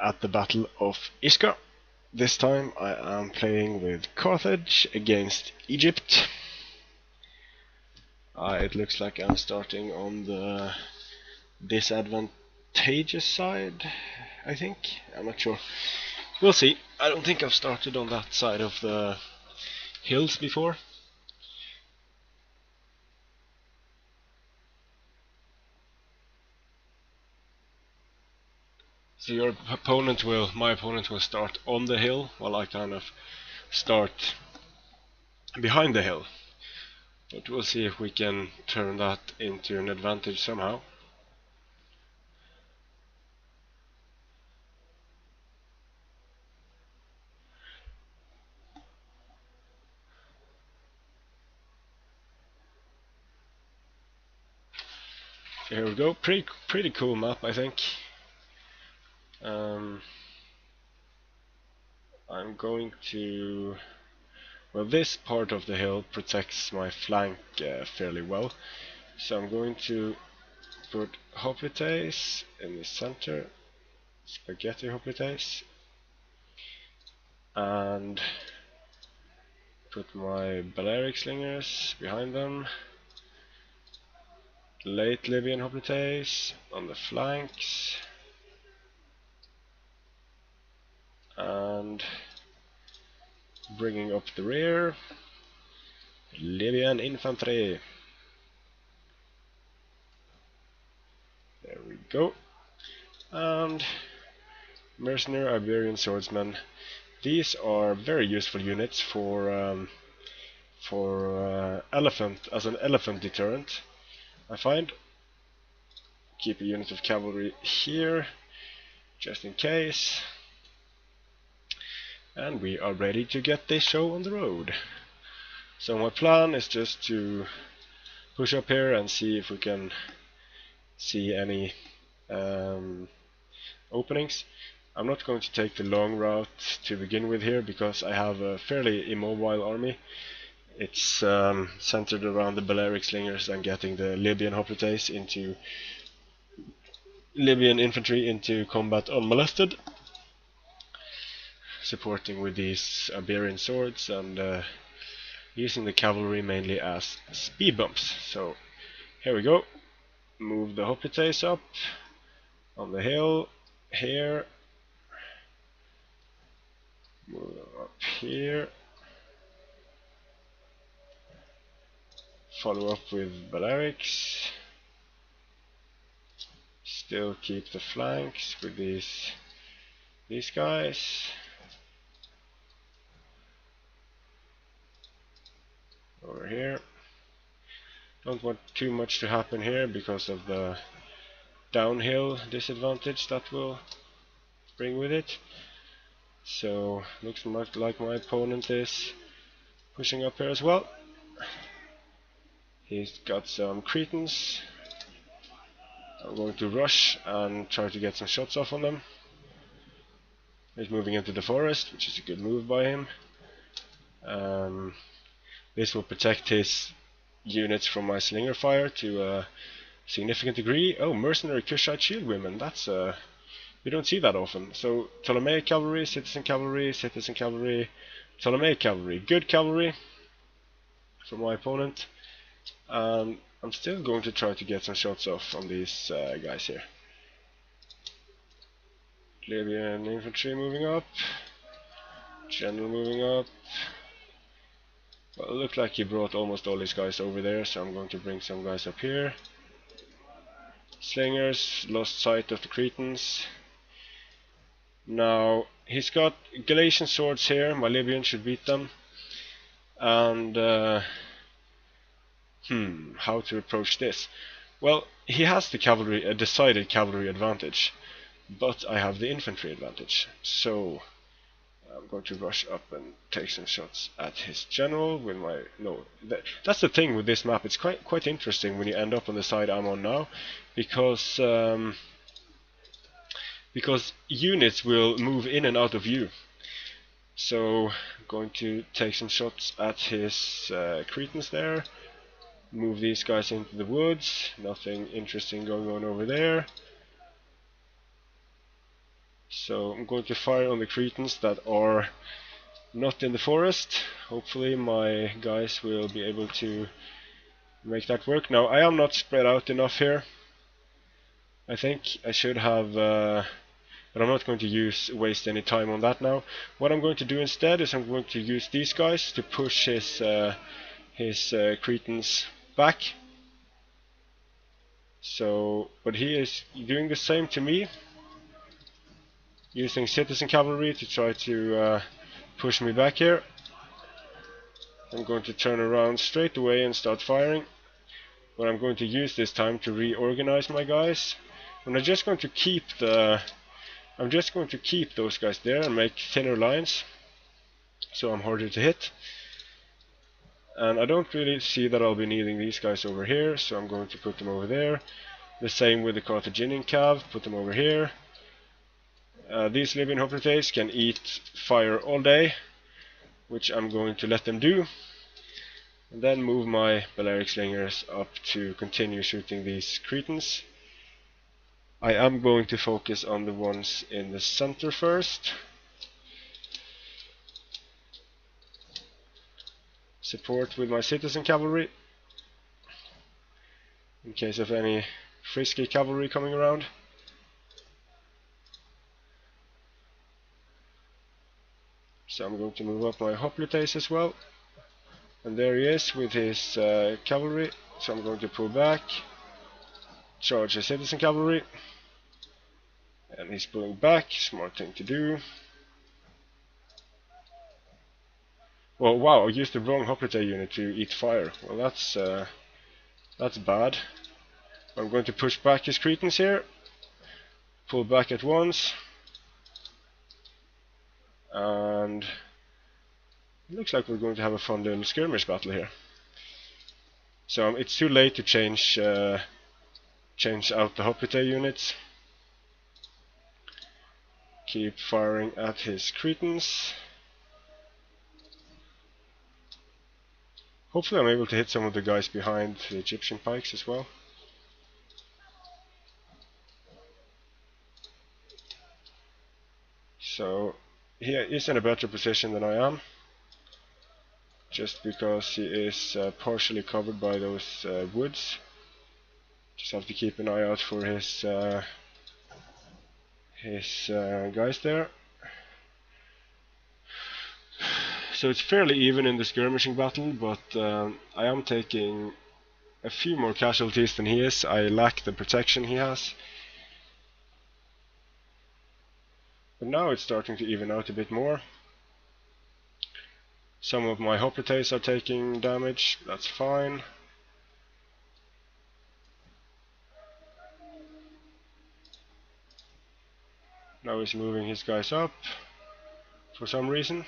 at the Battle of Ischia. This time I am playing with Carthage against Egypt. It looks like I'm starting on the disadvantageous side, I think. I'm not sure. We'll see. I don't think I've started on that side of the hills before. So my opponent will start on the hill, while I kind of start behind the hill. But we'll see if we can turn that into an advantage somehow. So here we go. Pretty cool map, I think. I'm going to... Well, this part of the hill protects my flank fairly well. So I'm going to put Qrthdst in the center, spaghetti Qrthdst, and put my Balearic slingers behind them. Late Libyan Qrthdst on the flanks, and bringing up the rear, Libyan infantry. There we go. And mercenary Iberian swordsmen. These are very useful units for elephant, as an elephant deterrent, I find. Keep a unit of cavalry here just in case. And we are ready to get this show on the road. So my plan is just to push up here and see if we can see any openings. I'm not going to take the long route to begin with here because I have a fairly immobile army. It's centered around the Balearic slingers and getting the Libyan Qrthdst into Libyan infantry into combat unmolested, supporting with these Iberian swords and using the cavalry mainly as speed bumps. So here we go. Move the Qrthdst up on the hill here. Move them up here. Follow up with Balearics. Still keep the flanks with these guys. Over here. Don't want too much to happen here because of the downhill disadvantage that will bring with it. So looks like my opponent is pushing up here as well. He's got some Cretans. I'm going to rush and try to get some shots off on them. He's moving into the forest, which is a good move by him. This will protect his units from my slinger fire to a significant degree. Oh, mercenary Kushite shield women. That's we don't see that often. So Ptolemaic cavalry, citizen cavalry, citizen cavalry, Ptolemaic cavalry. Good cavalry from my opponent. I'm still going to try to get some shots off on these guys here. Libyan infantry moving up. General moving up. Well, it looked like he brought almost all his guys over there, so I'm going to bring some guys up here. Slingers, lost sight of the Cretans. Now, he's got Galatian swords here, my Libyan should beat them. And, how to approach this? Well, he has the cavalry, a decided cavalry advantage, but I have the infantry advantage. So, I'm going to rush up and take some shots at his general with my... No, that's the thing with this map. It's quite interesting when you end up on the side I'm on now, because units will move in and out of view. So I'm going to take some shots at his Cretans there. Move these guys into the woods. Nothing interesting going on over there. So I'm going to fire on the Cretans that are not in the forest. Hopefully my guys will be able to make that work. Now I am not spread out enough here. I think I should have, but I'm not going to waste any time on that now. What I'm going to do instead is I'm going to use these guys to push his Cretans back. So, but he is doing the same to me, using citizen cavalry to try to push me back here. I'm going to turn around straight away and start firing. But I'm going to use this time to reorganize my guys. And I'm just going to keep those guys there and make thinner lines, so I'm harder to hit. And I don't really see that I'll be needing these guys over here, so I'm going to put them over there. The same with the Carthaginian cav, put them over here. These Libyan Qrthdst can eat fire all day, which I'm going to let them do. And then move my Balearic Slingers up to continue shooting these Cretans. I am going to focus on the ones in the center first. Support with my citizen cavalry in case of any frisky cavalry coming around. So I'm going to move up my Qrthdst as well. And there he is with his cavalry. So I'm going to pull back, charge the citizen cavalry. And he's pulling back, smart thing to do. Well, wow, I used the wrong Qrthdst unit to eat fire. Well, that's bad. I'm going to push back his Cretans here. Pull back at once. And it looks like we're going to have a fun little skirmish battle here. So it's too late to change out the Qrthdst units. Keep firing at his Cretans. Hopefully I'm able to hit some of the guys behind the Egyptian pikes as well. So he is in a better position than I am, just because he is partially covered by those woods. Just have to keep an eye out for his guys there. So it's fairly even in the skirmishing battle, but I am taking a few more casualties than he is. I lack the protection he has. But now it's starting to even out a bit more. Some of my Qrthdst are taking damage, that's fine. Now he's moving his guys up for some reason.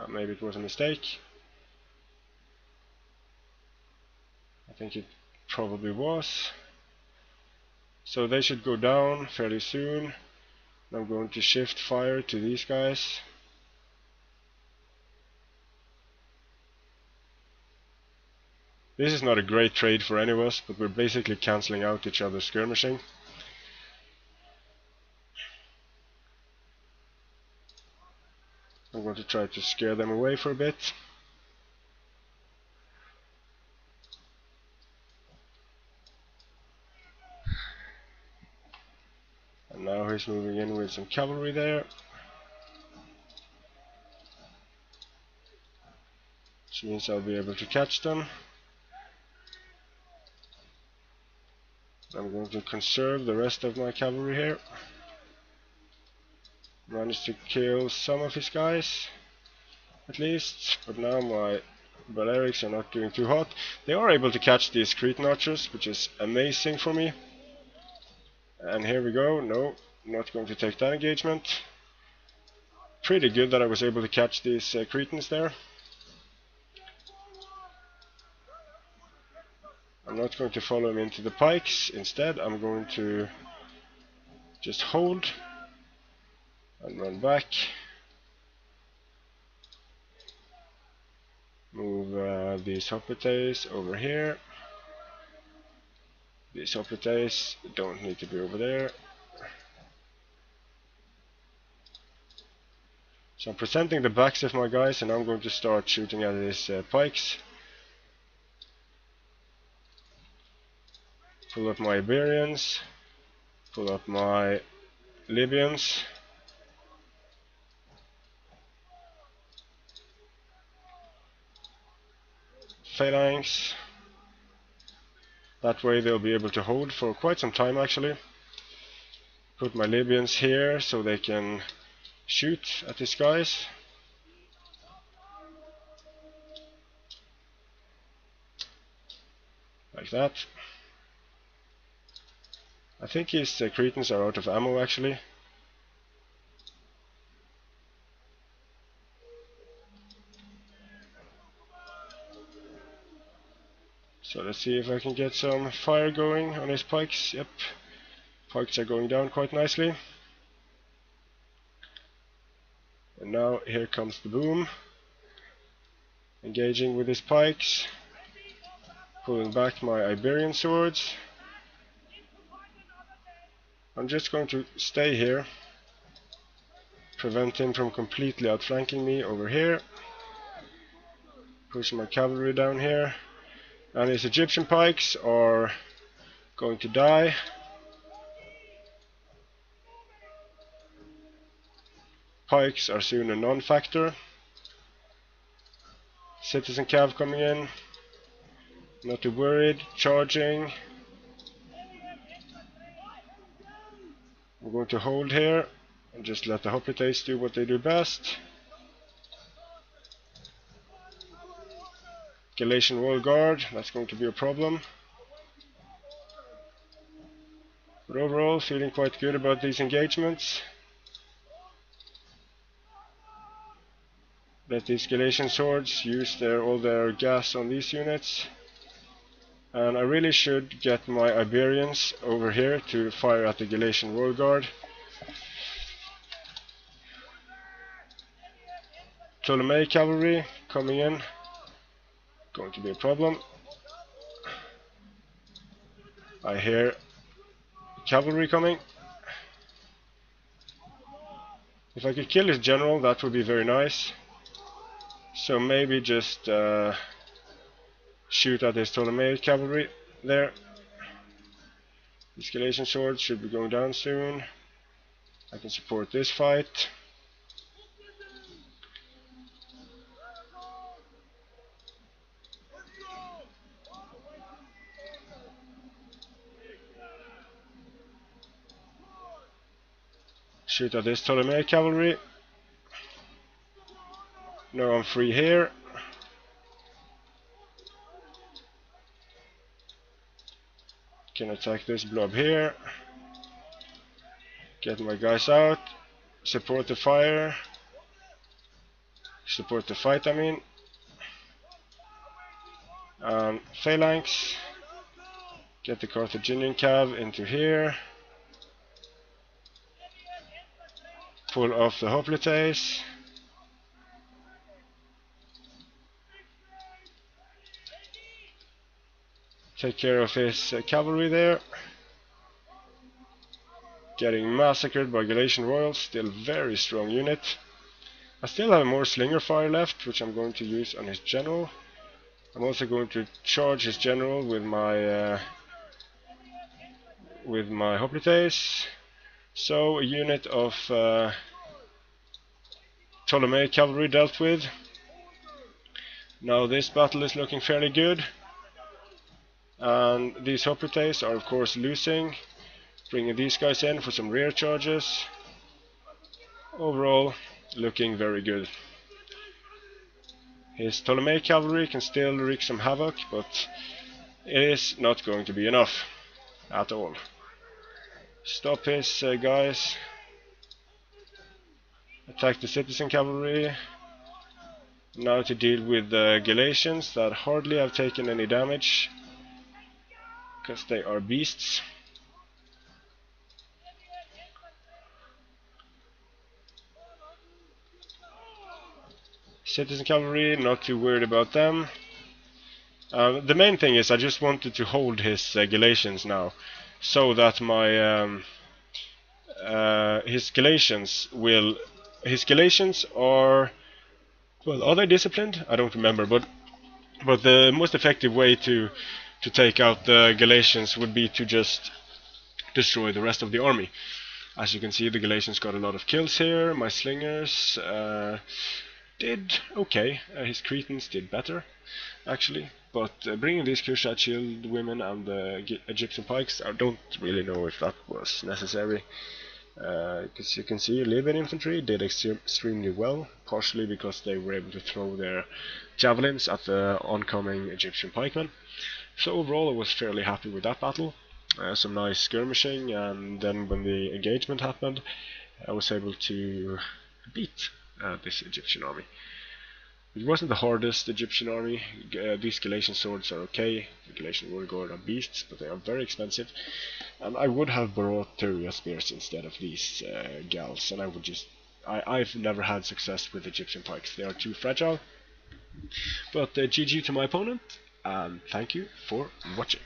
Maybe it was a mistake. I think it probably was. So they should go down fairly soon. I'm going to shift fire to these guys. This is not a great trade for any of us, but we're basically cancelling out each other's skirmishing. I'm going to try to scare them away for a bit. And now he's moving in with some cavalry there. Which means I'll be able to catch them. I'm going to conserve the rest of my cavalry here. Managed to kill some of his guys, at least, but now my Balearics are not doing too hot. They are able to catch these Cretan archers, which is amazing for me. And here we go. No, not going to take that engagement. Pretty good that I was able to catch these Cretans there. I'm not going to follow him into the pikes. Instead, I'm going to just hold and run back. Move these Qrthdst over here. These Qrthdst don't need to be over there. So I'm presenting the backs of my guys, and I'm going to start shooting at his pikes. Pull up my Iberians, pull up my Libyans. Phalanx. That way they'll be able to hold for quite some time actually. Put my Libyans here so they can shoot at these guys. Like that. I think his Cretans are out of ammo actually. So let's see if I can get some fire going on his pikes. Yep, pikes are going down quite nicely. And now here comes the boom. Engaging with his pikes. Pulling back my Iberian swords. I'm just going to stay here. Prevent him from completely outflanking me over here. Push my cavalry down here. And his Egyptian pikes are going to die. Pikes are soon a non-factor. Citizen cav coming in. Not too worried. Charging. I'm going to hold here and just let the hoplites do what they do best. Galatian wall guard, that's going to be a problem. But overall, feeling quite good about these engagements. Let these Galatian swords use all their gas on these units. And I really should get my Iberians over here to fire at the Galatian wall guard. Ptolemaic cavalry coming in. Going to be a problem. I hear cavalry coming. If I could kill his general, that would be very nice. So maybe just shoot at his Ptolemaic cavalry there. These Galatian swords should be going down soon. I can support this fight. Shoot at this Ptolemaic cavalry. Now I'm free here. Can attack this blob here. Get my guys out. Support the fire. Support the fight, I mean. Phalanx. Get the Carthaginian cav into here. Pull off the hoplites. Take care of his cavalry there. Getting massacred by Galatian royals. Still very strong unit. I still have more slinger fire left, which I'm going to use on his general. I'm also going to charge his general with my hoplites. So a unit of Ptolemaic cavalry dealt with. Now this battle is looking fairly good. And these hoplites are of course losing. Bringing these guys in for some rear charges. Overall, looking very good. His Ptolemaic cavalry can still wreak some havoc, but it is not going to be enough at all. Stop his guys. Attack the citizen cavalry. Now to deal with the Galatians that hardly have taken any damage, because they are beasts. Citizen cavalry, not too worried about them. The main thing is I just wanted to hold his Galatians now, so that my his Galatians will his Galatians are, well, are they disciplined? I don't remember, but the most effective way to take out the Galatians would be to just destroy the rest of the army. As you can see, the Galatians got a lot of kills here. My slingers did okay. His Cretans did better, actually. But bringing these Qrthdst shield women and the Egyptian pikes, I don't really know if that was necessary. Because you can see Libyan infantry did extremely well, partially because they were able to throw their javelins at the oncoming Egyptian pikemen. So overall I was fairly happy with that battle. Some nice skirmishing, and then when the engagement happened I was able to beat this Egyptian army. It wasn't the hardest Egyptian army. These Galatian swords are okay. The Galatian warguard are beasts, but they are very expensive. And I would have brought Tyria spears instead of these gals, and I've never had success with Egyptian pikes. They are too fragile. But GG to my opponent, and thank you for watching.